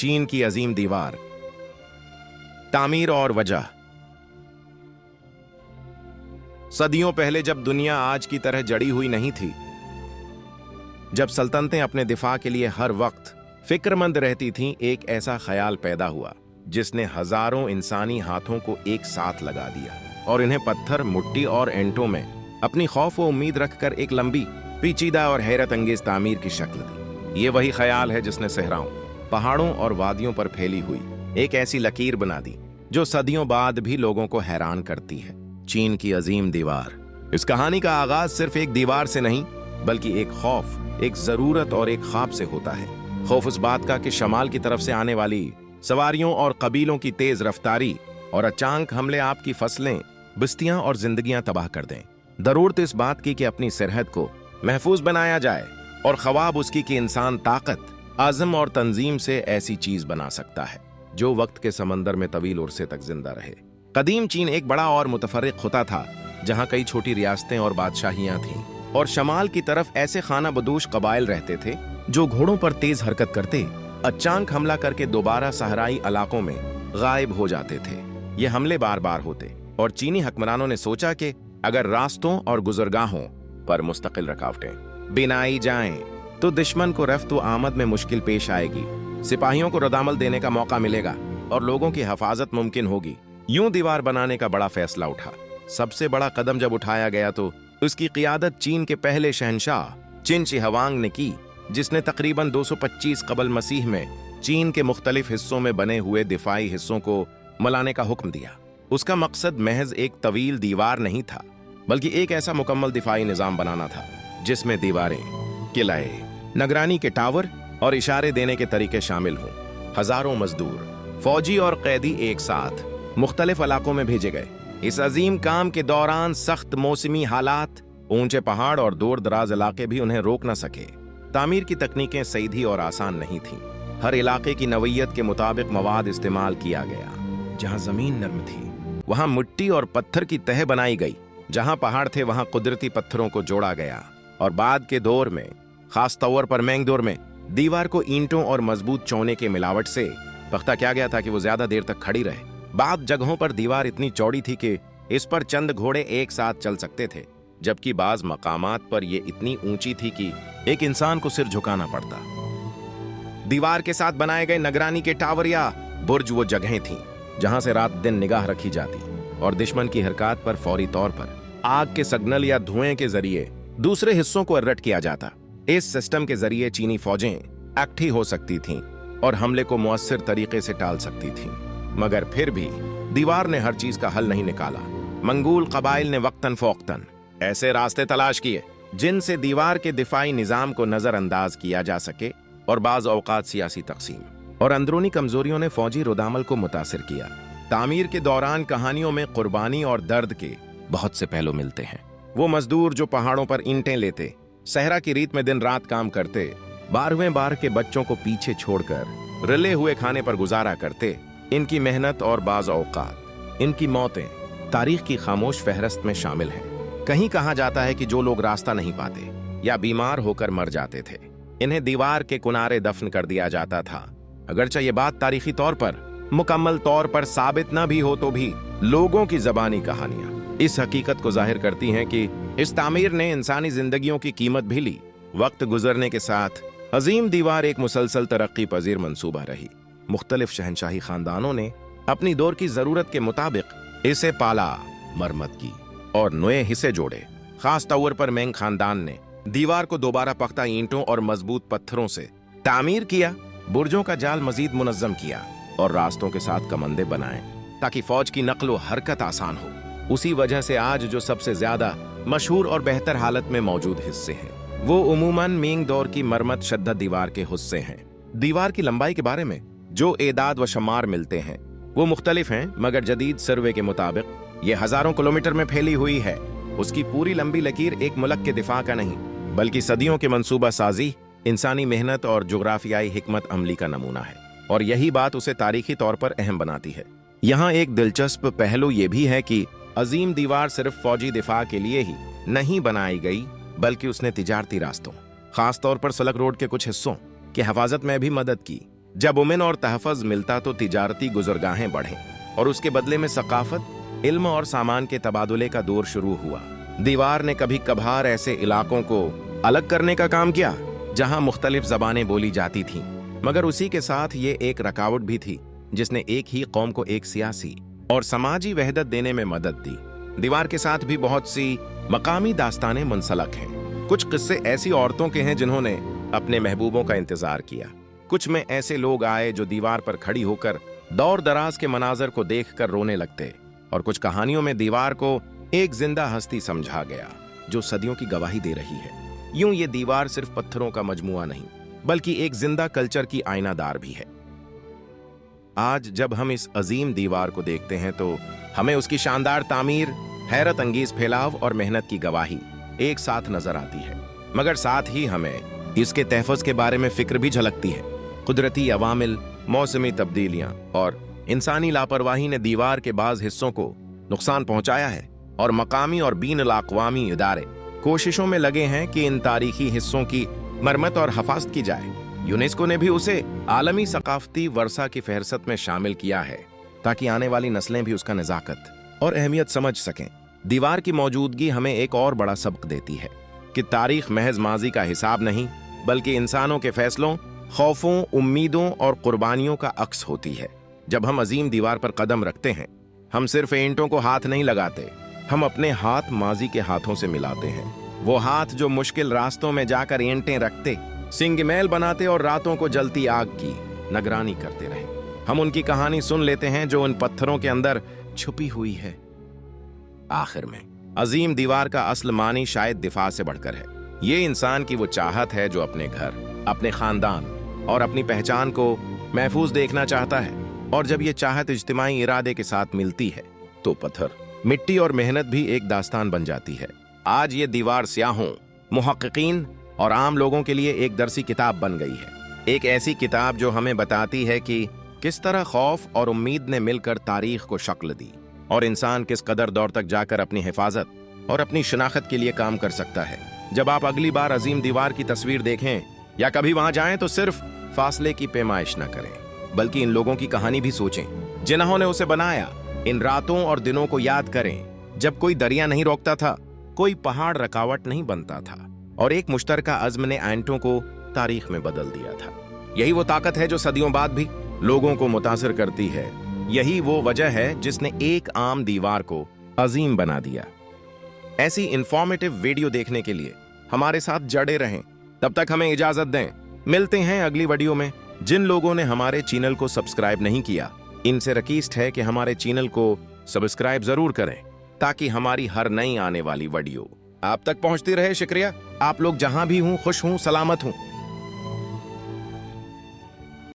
चीन की अजीम दीवार, तामीर और वजह। सदियों पहले जब दुनिया आज की तरह जड़ी हुई नहीं थी, जब सल्तनतें अपने दिफा के लिए हर वक्त फिक्रमंद रहती थीं, एक ऐसा ख्याल पैदा हुआ जिसने हजारों इंसानी हाथों को एक साथ लगा दिया और इन्हें पत्थर, मिट्टी और एंटों में अपनी खौफ व उम्मीद रखकर एक लंबी, पेचीदा और हैरत अंगेज तामीर की शक्ल दी। ये वही ख्याल है जिसने सहराओं, पहाड़ों और वादियों पर फैली हुई एक ऐसी लकीर बना दी जो सदियों बाद भी लोगों को हैरान करती है। चीन की अजीम दीवार। इस कहानी का आगाज सिर्फ एक दीवार से नहीं, बल्कि एक खौफ, एक जरूरत और एक ख्वाब से होता है। खौफ उस बात का कि शमाल की तरफ से आने वाली सवारियों और कबीलों की तेज रफ्तारी और अचानक हमले आपकी फसलें, बस्तियां और जिंदगियां तबाह कर दें। जरूरत इस बात की कि अपनी सरहद को महफूज बनाया जाए, और ख्वाब उसकी कि इंसान ताकत, आज़म और तंजीम से ऐसी चीज बना सकता है जो वक्त के समंदर में तवील उर्से तक जिंदा रहे। कदीम चीन एक बड़ा और मुतफर्रिक खुता था, जहां कई छोटी रियासतें और बादशाहियां थीं, और शमाल की तरफ ऐसे खाना बदोश कबाइल रहते थे जो घोड़ों पर तेज हरकत करते, अचानक हमला करके दोबारा सहराई इलाकों में गायब हो जाते थे। ये हमले बार बार होते, और चीनी हुक्मरानों ने सोचा कि अगर रास्तों और गुजरगाहों पर मुस्तकिल रुकावटें बनाई जाएं, तो दुश्मन को रफ्त व आमद में मुश्किल पेश आएगी, सिपाहियों को रद्द-अमल देने का मौका मिलेगा और लोगों की हिफाजत मुमकिन होगी। यूं दीवार बनाने का बड़ा फैसला उठा। सबसे बड़ा कदम जब उठाया गया तो उसकी क़ियादत चीन के पहले शहंशाह चिन शी हुआंग ने की, जिसने तकरीबन 225 कबल मसीह में चीन के मुख्तलिफ हिस्सों में बने हुए दिफाई हिस्सों को मिलाने का हुक्म दिया। उसका मकसद महज एक तवील दीवार नहीं था, बल्कि एक ऐसा मुकम्मल दिफाई निजाम बनाना था जिसमें दीवारें, किले, निगरानी के टावर और इशारे देने के तरीके शामिल हों। हजारों मजदूर, फौजी और कैदी एक साथ मुख्तलिफ इलाकों में भेजे गए। इस अजीम काम के दौरान सख्त मौसमी हालात, ऊंचे पहाड़ और दूर दराज इलाके भी उन्हें रोक न सके। तामीर की तकनीकें सीधी और आसान नहीं थीं। हर इलाके की नवैयत के मुताबिक मवाद इस्तेमाल किया गया। जहां जमीन नर्म थी वहां मिट्टी और पत्थर की तह बनाई गई, जहां पहाड़ थे वहां कुदरती पत्थरों को जोड़ा गया, और बाद के दौर में, खास तौर पर मैंग दौर में, दीवार को ईंटों और मजबूत चौने के मिलावट से पख्ता किया गया था कि वो ज्यादा देर तक खड़ी रहे। बाद जगहों पर दीवार इतनी चौड़ी थी कि इस पर चंद घोड़े एक साथ चल सकते थे, जबकि बाज मकामात पर यह इतनी ऊंची थी कि एक इंसान को सिर झुकाना पड़ता। दीवार के साथ बनाए गए निगरानी के टावर या बुर्ज वो जगहें थीं जहां से रात दिन निगाह रखी जाती और दुश्मन की हरकत पर फौरी तौर पर आग के सिग्नल या धुएं के जरिए दूसरे हिस्सों को अलर्ट किया जाता। इस सिस्टम के जरिए चीनी फौजें एक्टिव हो सकती थीं और हमले को मुअस्सिर तरीके से टाल सकती थीं। मगर फिर भी दीवार ने हर चीज का हल नहीं निकाला। मंगोल कबाइल ने वक्तन फौक्तन ऐसे रास्ते तलाश किए जिनसे दीवार के दिफाई निजाम को नजरअंदाज किया जा सके, और बाज औकात सियासी तकसीम और अंदरूनी कमजोरियों ने फौजी रुदामल को मुतासिर किया। तामीर के दौरान कहानियों में कुर्बानी और दर्द के बहुत से पहलू मिलते हैं। वो मजदूर जो पहाड़ों पर ईंटें लेते, सहरा की रीत में दिन रात काम करते, 12वें बार के बच्चों को पीछे छोड़कर रिले हुए खाने पर गुजारा करते, इनकी मेहनत और बाज औकात, इनकी मौतें तारीख की खामोश फहरिस्त में शामिल हैं। कहीं कहा जाता है कि जो लोग रास्ता नहीं पाते या बीमार होकर मर जाते थे, इन्हें दीवार के किनारे दफन कर दिया जाता था। अगरचे ये बात तारीखी तौर पर मुकम्मल तौर पर साबित न भी हो, तो भी लोगों की जबानी कहानियां इस हकीकत को जाहिर करती हैं कि इस तामीर ने इंसानी जिंदगियों की कीमत भी ली। वक्त गुजरने के साथ अजीम दीवार एक मुसलसल तरक्की पजीर मंसूबा रही। मुख्तलिफ शहनशाही खानदानों ने अपनी दौर की जरूरत के मुताबिक इसे पाला, मरम्मत की और नए हिस्से जोड़े। खास तौर पर मैंग खानदान ने दीवार को दोबारा पख्ता ईंटों और मजबूत पत्थरों से तामीर किया, बुर्जों का जाल मजीद मुनज्जम किया और रास्तों के साथ कमंदे बनाए ताकि फौज की नकलो हरकत आसान हो। उसी वजह से आज जो सबसे ज्यादा मशहूर और बेहतर हालत में मौजूद हिस्से हैं, वो उमूमन मिंग दौर की मरम्मत शद्दा दीवार के हिस्से हैं। दीवार की लंबाई के बारे में जो एदाद व शमार मिलते हैं वो मुख्तलिफ हैं, मगर जदीद सर्वे के मुताबिक ये हजारों किलोमीटर में फैली हुई है। उसकी पूरी लंबी लकीर एक मुल्क के दिफा का नहीं, बल्कि सदियों के मंसूबा साजी, इंसानी मेहनत और जोग्राफियाई हिकमत अमली का नमूना है, और यही बात उसे तारीखी तौर पर अहम बनाती है। यहाँ एक दिलचस्प पहलू ये भी है कि अजीम दीवार सिर्फ फौजी दिफा के लिए ही नहीं बनाई गई, बल्कि उसने तिजारती रास्तों, खास तौर पर सलक रोड के कुछ हिस्सों की हिफाजत में भी मदद की। जब उमन और तहफ़्फ़ुज़ मिलता तो तिजारती गुज़रगाहें बढ़ें और उसके बदले में सकाफत, इल्म और सामान के तबादुले का दौर शुरू हुआ। दीवार ने कभी कभार ऐसे इलाकों को अलग करने का काम किया जहां मुख्तलिफ ज़बानें बोली जाती थीं, मगर उसी के साथ ये एक रुकावट भी थी जिसने एक ही कौम को एक सियासी और समाजी वहदत देने में मदद दी। दीवार के साथ भी बहुत सी मकामी दास्तानें मुंसलक हैं। कुछ किस्से ऐसी औरतों के हैं जिन्होंने अपने महबूबों का इंतजार किया। कुछ में ऐसे लोग आए जो दीवार पर खड़ी होकर दौर दराज के मनाजर को देखकर रोने लगते, और कुछ कहानियों में दीवार को एक जिंदा हस्ती समझा गया जो सदियों की गवाही दे रही है। यूं ये दीवार सिर्फ पत्थरों का मजमुआ नहीं, बल्कि एक जिंदा कल्चर की आईनादार भी है। आज जब हम इस अजीम दीवार को देखते हैं तो हमें उसकी शानदार तामीर, हैरत अंगेज फैलाव और मेहनत की गवाही एक साथ नजर आती है, मगर साथ ही हमें इसके तहफ़्फ़ुज़ के बारे में फिक्र भी झलकती है। कुदरती अवामिल, मौसमी तब्दीलियां और इंसानी लापरवाही ने दीवार के बाज़ हिस्सों को नुकसान पहुंचाया है, और मकामी और बीन-अल-अक़वामी इदारे कोशिशों में लगे हैं कि इन तारीखी हिस्सों की मरम्मत और हफाजत की जाए। यूनेस्को ने भी उसे आलमी सकाफती वर्सा की फहरिस्त में शामिल किया है ताकि आने वाली नस्लें भी उसका नज़ाकत और अहमियत समझ सकें। दीवार की मौजूदगी हमें एक और बड़ा सबक देती है कि तारीख महज माजी का हिसाब नहीं, बल्कि इंसानों के फैसलों, खौफों, उम्मीदों और कुर्बानियों का अक्स होती है। जब हम अजीम दीवार पर कदम रखते हैं, हम सिर्फ ईंटों को हाथ नहीं लगाते, हम अपने हाथ माजी के हाथों से मिलाते हैं। वो हाथ जो मुश्किल रास्तों में जाकर ईंटें रखते, सिंगमेल बनाते और रातों को जलती आग की निगरानी करते रहे। हम उनकी कहानी सुन लेते हैं जो उन पत्थरों के अंदर छुपी हुई है। आखिर में अजीम दीवार का असल मानी शायद दिफा से बढ़कर है। ये इंसान की वो चाहत है जो अपने घर, अपने खानदान और अपनी पहचान को महफूज देखना चाहता है, और जब ये चाहत इज्तिमाई इरादे के साथ मिलती है तो पत्थर, मिट्टी और मेहनत भी एक दास्तान बन जाती है। आज ये दीवार स्याहों, मुहक्किकीन और आम लोगों के लिए एक दरसी किताब बन गई है। एक ऐसी किताब जो हमें बताती है कि किस तरह खौफ और उम्मीद ने मिलकर तारीख को शक्ल दी, और इंसान किस कदर दौर तक जाकर अपनी हिफाजत और अपनी शनाख्त के लिए काम कर सकता है। जब आप अगली बार अजीम दीवार की तस्वीर देखें या कभी वहां जाएं तो सिर्फ फासले की पैमाइश न करें, बल्कि इन लोगों की कहानी भी सोचें जिन्होंने उसे बनाया। इन रातों और दिनों को याद करें जब कोई दरिया नहीं रोकता था, कोई पहाड़ रुकावट नहीं बनता था, और एक मुश्तरका अज़्म ने आयंटों को तारीख में बदल दिया था। यही वो ताकत है जो सदियों बाद भी लोगों को मुतासिर करती है। यही वो वजह है जिसने एक आम दीवार को अजीम बना दिया। ऐसी इंफॉर्मेटिव वीडियो देखने के लिए हमारे साथ जड़े रहें। तब तक हमें इजाजत दें। मिलते हैं अगली वीडियो में। जिन लोगों ने हमारे चैनल को सब्सक्राइब नहीं किया, इनसे रिक्वेस्ट है कि हमारे चैनल को सब्सक्राइब जरूर करें ताकि हमारी हर नई आने वाली वीडियो आप तक पहुंचती रहे। शुक्रिया। आप लोग जहां भी हूं खुश हूं, सलामत हूं।